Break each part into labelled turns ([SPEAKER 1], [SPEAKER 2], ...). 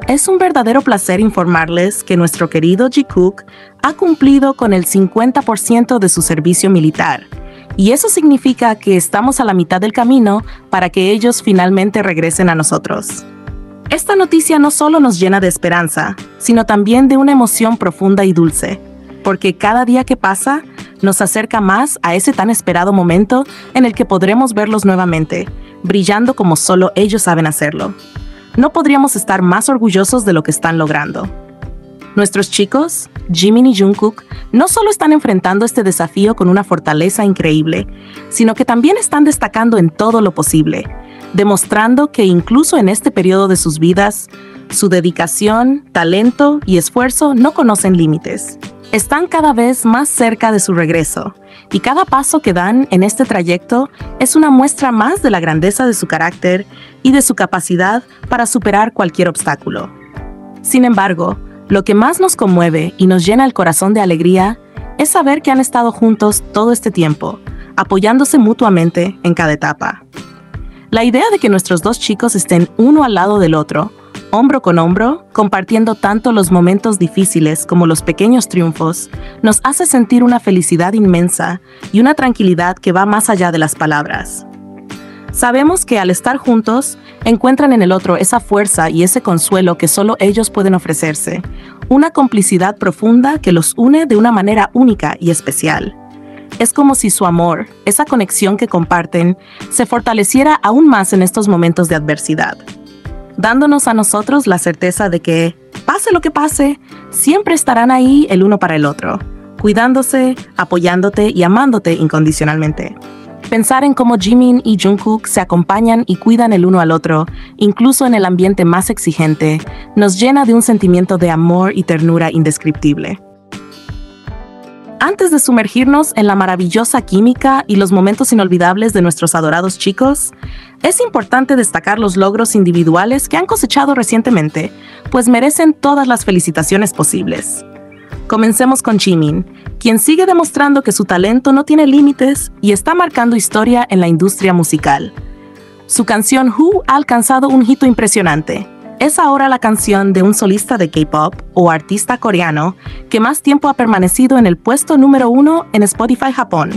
[SPEAKER 1] Es un verdadero placer informarles que nuestro querido Jikook ha cumplido con el 50% de su servicio militar, y eso significa que estamos a la mitad del camino para que ellos finalmente regresen a nosotros. Esta noticia no solo nos llena de esperanza, sino también de una emoción profunda y dulce, porque cada día que pasa nos acerca más a ese tan esperado momento en el que podremos verlos nuevamente, brillando como solo ellos saben hacerlo. No podríamos estar más orgullosos de lo que están logrando. Nuestros chicos, Jimin y Jungkook, no solo están enfrentando este desafío con una fortaleza increíble, sino que también están destacando en todo lo posible, demostrando que incluso en este periodo de sus vidas, su dedicación, talento y esfuerzo no conocen límites. Están cada vez más cerca de su regreso, y cada paso que dan en este trayecto es una muestra más de la grandeza de su carácter y de su capacidad para superar cualquier obstáculo. Sin embargo, lo que más nos conmueve y nos llena el corazón de alegría es saber que han estado juntos todo este tiempo, apoyándose mutuamente en cada etapa. La idea de que nuestros dos chicos estén uno al lado del otro, hombro con hombro, compartiendo tanto los momentos difíciles como los pequeños triunfos, nos hace sentir una felicidad inmensa y una tranquilidad que va más allá de las palabras. Sabemos que al estar juntos, encuentran en el otro esa fuerza y ese consuelo que solo ellos pueden ofrecerse, una complicidad profunda que los une de una manera única y especial. Es como si su amor, esa conexión que comparten, se fortaleciera aún más en estos momentos de adversidad, dándonos a nosotros la certeza de que, pase lo que pase, siempre estarán ahí el uno para el otro, cuidándose, apoyándote y amándote incondicionalmente. Pensar en cómo Jimin y Jungkook se acompañan y cuidan el uno al otro, incluso en el ambiente más exigente, nos llena de un sentimiento de amor y ternura indescriptible. Antes de sumergirnos en la maravillosa química y los momentos inolvidables de nuestros adorados chicos, es importante destacar los logros individuales que han cosechado recientemente, pues merecen todas las felicitaciones posibles. Comencemos con Jimin, quien sigue demostrando que su talento no tiene límites y está marcando historia en la industria musical. Su canción Who ha alcanzado un hito impresionante. Es ahora la canción de un solista de K-pop o artista coreano que más tiempo ha permanecido en el puesto número 1 en Spotify Japón.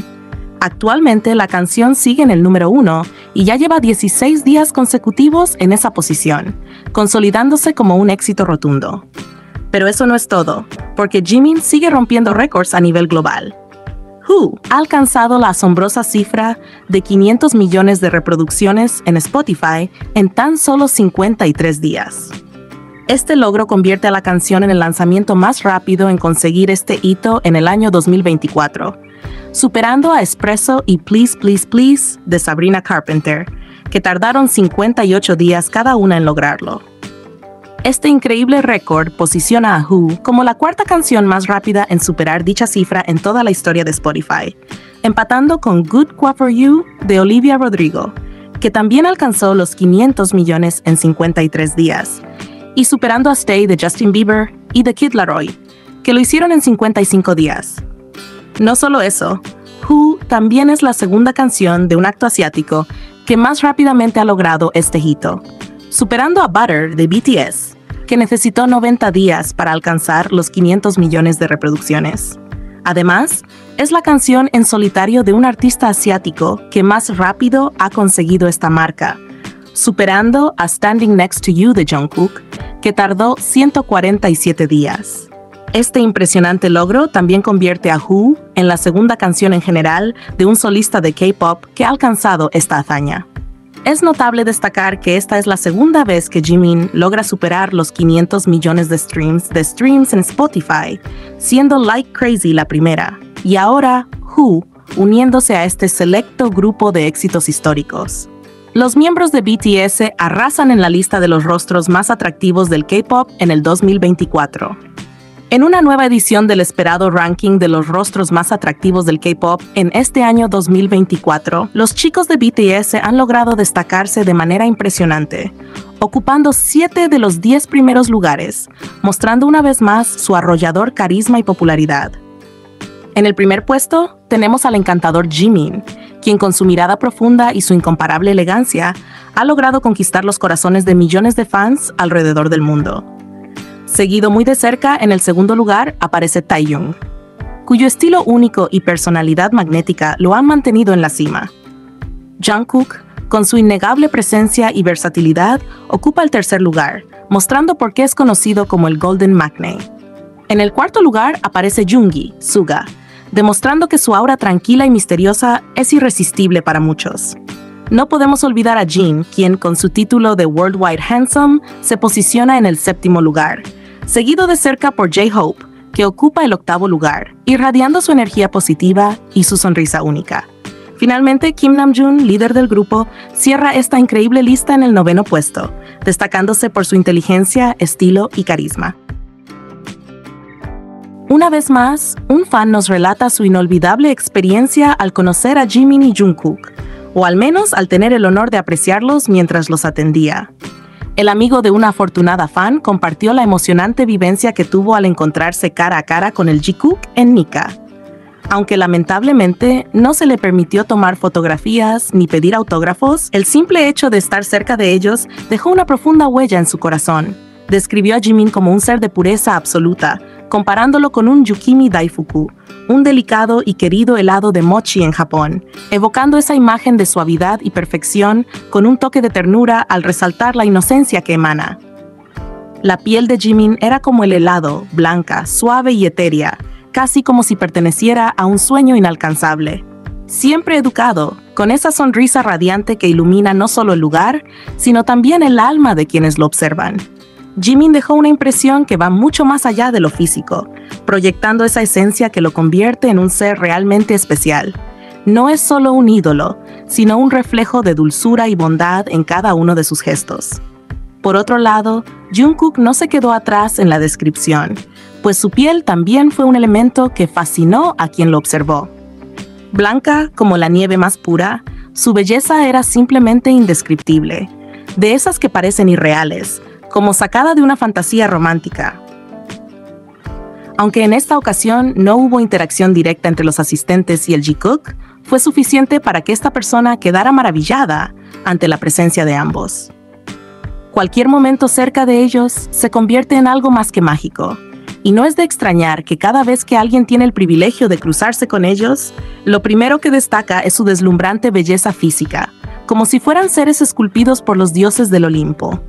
[SPEAKER 1] Actualmente la canción sigue en el número 1 y ya lleva 16 días consecutivos en esa posición, consolidándose como un éxito rotundo. Pero eso no es todo, porque Jimin sigue rompiendo récords a nivel global. Who ha alcanzado la asombrosa cifra de 500 millones de reproducciones en Spotify en tan solo 53 días. Este logro convierte a la canción en el lanzamiento más rápido en conseguir este hito en el año 2024, superando a Espresso y Please Please Please de Sabrina Carpenter, que tardaron 58 días cada una en lograrlo. Este increíble récord posiciona a Who como la cuarta canción más rápida en superar dicha cifra en toda la historia de Spotify, empatando con Good Qua For You de Olivia Rodrigo, que también alcanzó los 500 millones en 53 días, y superando a Stay de Justin Bieber y The Kid Laroi, que lo hicieron en 55 días. No solo eso, Who también es la segunda canción de un acto asiático que más rápidamente ha logrado este hito, superando a Butter de BTS, que necesitó 90 días para alcanzar los 500 millones de reproducciones. Además, es la canción en solitario de un artista asiático que más rápido ha conseguido esta marca, superando a Standing Next to You de Jungkook, que tardó 147 días. Este impresionante logro también convierte a Who en la segunda canción en general de un solista de K-pop que ha alcanzado esta hazaña. Es notable destacar que esta es la segunda vez que Jimin logra superar los 500 millones de streams en Spotify, siendo Like Crazy la primera, y ahora Who uniéndose a este selecto grupo de éxitos históricos. Los miembros de BTS arrasan en la lista de los rostros más atractivos del K-pop en el 2024. En una nueva edición del esperado ranking de los rostros más atractivos del K-pop en este año 2024, los chicos de BTS han logrado destacarse de manera impresionante, ocupando 7 de los 10 primeros lugares, mostrando una vez más su arrollador carisma y popularidad. En el primer puesto tenemos al encantador Jimin, quien con su mirada profunda y su incomparable elegancia ha logrado conquistar los corazones de millones de fans alrededor del mundo. Seguido muy de cerca, en el segundo lugar, aparece Taehyung, cuyo estilo único y personalidad magnética lo han mantenido en la cima. Jungkook, con su innegable presencia y versatilidad, ocupa el tercer lugar, mostrando por qué es conocido como el Golden Magnate. En el cuarto lugar aparece Yoongi, Suga, demostrando que su aura tranquila y misteriosa es irresistible para muchos. No podemos olvidar a Jin, quien con su título de Worldwide Handsome se posiciona en el séptimo lugar, seguido de cerca por J-Hope, que ocupa el octavo lugar, irradiando su energía positiva y su sonrisa única. Finalmente, Kim Namjoon, líder del grupo, cierra esta increíble lista en el noveno puesto, destacándose por su inteligencia, estilo y carisma. Una vez más, un fan nos relata su inolvidable experiencia al conocer a Jimin y Jungkook, o al menos al tener el honor de apreciarlos mientras los atendía. El amigo de una afortunada fan compartió la emocionante vivencia que tuvo al encontrarse cara a cara con el Jikook en Nika. Aunque lamentablemente no se le permitió tomar fotografías ni pedir autógrafos, el simple hecho de estar cerca de ellos dejó una profunda huella en su corazón. Describió a Jimin como un ser de pureza absoluta, comparándolo con un Yukimi Daifuku, un delicado y querido helado de mochi en Japón, evocando esa imagen de suavidad y perfección con un toque de ternura al resaltar la inocencia que emana. La piel de Jimin era como el helado, blanca, suave y etérea, casi como si perteneciera a un sueño inalcanzable. Siempre educado, con esa sonrisa radiante que ilumina no solo el lugar, sino también el alma de quienes lo observan. Jimin dejó una impresión que va mucho más allá de lo físico, proyectando esa esencia que lo convierte en un ser realmente especial. No es solo un ídolo, sino un reflejo de dulzura y bondad en cada uno de sus gestos. Por otro lado, Jungkook no se quedó atrás en la descripción, pues su piel también fue un elemento que fascinó a quien lo observó. Blanca como la nieve más pura, su belleza era simplemente indescriptible, de esas que parecen irreales, como sacada de una fantasía romántica. Aunque en esta ocasión no hubo interacción directa entre los asistentes y el Jikook, fue suficiente para que esta persona quedara maravillada ante la presencia de ambos. Cualquier momento cerca de ellos se convierte en algo más que mágico, y no es de extrañar que cada vez que alguien tiene el privilegio de cruzarse con ellos, lo primero que destaca es su deslumbrante belleza física, como si fueran seres esculpidos por los dioses del Olimpo.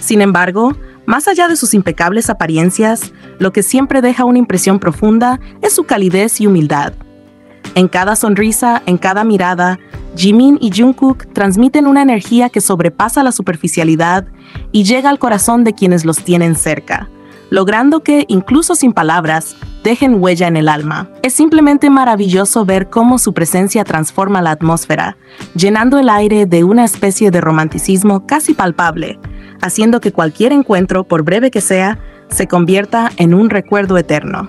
[SPEAKER 1] Sin embargo, más allá de sus impecables apariencias, lo que siempre deja una impresión profunda es su calidez y humildad. En cada sonrisa, en cada mirada, Jimin y Jungkook transmiten una energía que sobrepasa la superficialidad y llega al corazón de quienes los tienen cerca, logrando que, incluso sin palabras, dejen huella en el alma. Es simplemente maravilloso ver cómo su presencia transforma la atmósfera, llenando el aire de una especie de romanticismo casi palpable, haciendo que cualquier encuentro, por breve que sea, se convierta en un recuerdo eterno.